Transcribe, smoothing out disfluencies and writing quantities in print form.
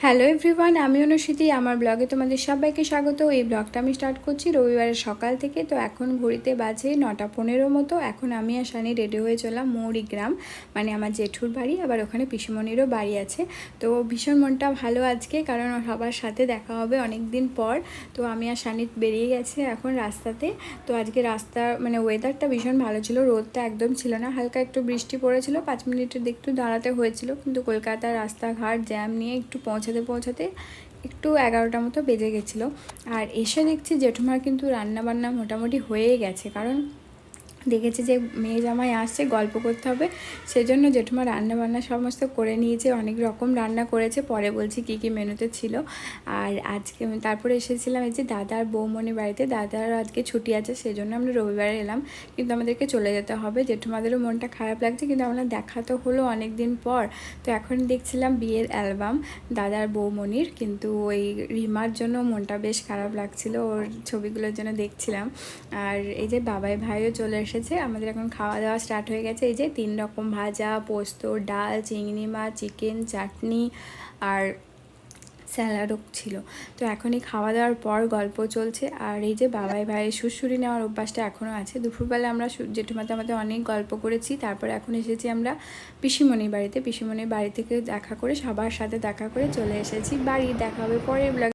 Hello everyone, আমি অনুষ্ঠিতি আমার ব্লগে তোমাদের সবাইকে স্বাগত। এই ব্লগটা আমি স্টার্ট করছি রবিবারের সকাল থেকে। তো এখন ঘড়িতে বাজে 9:15 মতো। এখন আমি আর শানি রেডি হয়ে চললাম মৌরিগ্রাম, মানে আমার জেঠুর বাড়ি, আবার ওখানে পিসিমণিরও বাড়ি আছে। তো ভীষণ মনটা ভালো আজকে, কারণ সবার সাথে দেখা হবে অনেক দিন পর। তো আমি আর শানি বেরিয়ে গেছে এখন রাস্তাতে। তো আজকে রাস্তার মানে ওয়েদারটা ভীষণ ভালো ছিল, রোদটা একদম ছিল না, হালকা একটু বৃষ্টি পড়েছিল, 5 মিনিটের একটু দাঁড়াতে হয়েছিল। কিন্তু কলকাতার রাস্তাঘাট জ্যাম নিয়ে একটু পৌঁছাতে একটু 11টা মতো বেজে গেছিলো। আর এসে দেখছি জেঠুমার কিন্তু রান্নাবান্না মোটামুটি হয়ে গেছে, কারণ দেখেছি যে মেয়ে জামাই আসছে, গল্প করতে হবে, সেজন্য জেঠুমা রান্নাবান্না সমস্ত করে নিয়েছে, অনেক রকম রান্না করেছে। পরে বলছি কী কী মেনুতে ছিল। আর আজকে তারপরে এসেছিলাম এই যে দাদার বৌমনির বাড়িতে। দাদার আজকে ছুটি আছে, সেজন্য আমরা রবিবারে এলাম, কিন্তু আমাদেরকে চলে যেতে হবে। জেঠুমাদেরও মনটা খারাপ লাগছে, কিন্তু আমরা দেখা তো হলো অনেক দিন পর। তো এখন দেখছিলাম বিয়ের অ্যালবাম দাদার বৌমনির, কিন্তু ওই রিমার জন্য মনটা বেশ খারাপ লাগছিল, ওর ছবিগুলোর জন্য দেখছিলাম। আর এই যে বাবাই ভাইও চলে এসেছে, আমাদের এখন খাওয়া দাওয়া স্টার্ট হয়ে গেছে। এই যে 3 রকম ভাজা, পোস্ত, ডাল, চিংড়ি মাছ, চিকেন, চাটনি আর স্যালাডও ছিল। তো এখনই খাওয়া দাওয়ার পর গল্প চলছে। আর এই যে বাবাই ভাইয়ের সুড়সুড়ি নেওয়ার অভ্যাসটা এখনও আছে। দুপুরবেলা আমরা জেঠুমাতে আমাদের অনেক গল্প করেছি, তারপর এখন এসেছি আমরা পিসিমণির বাড়িতে। পিসিমণির বাড়ি থেকে দেখা করে সবার সাথে দেখা করে চলে এসেছি বাড়ি। দেখা হবে পরের ব্লগে।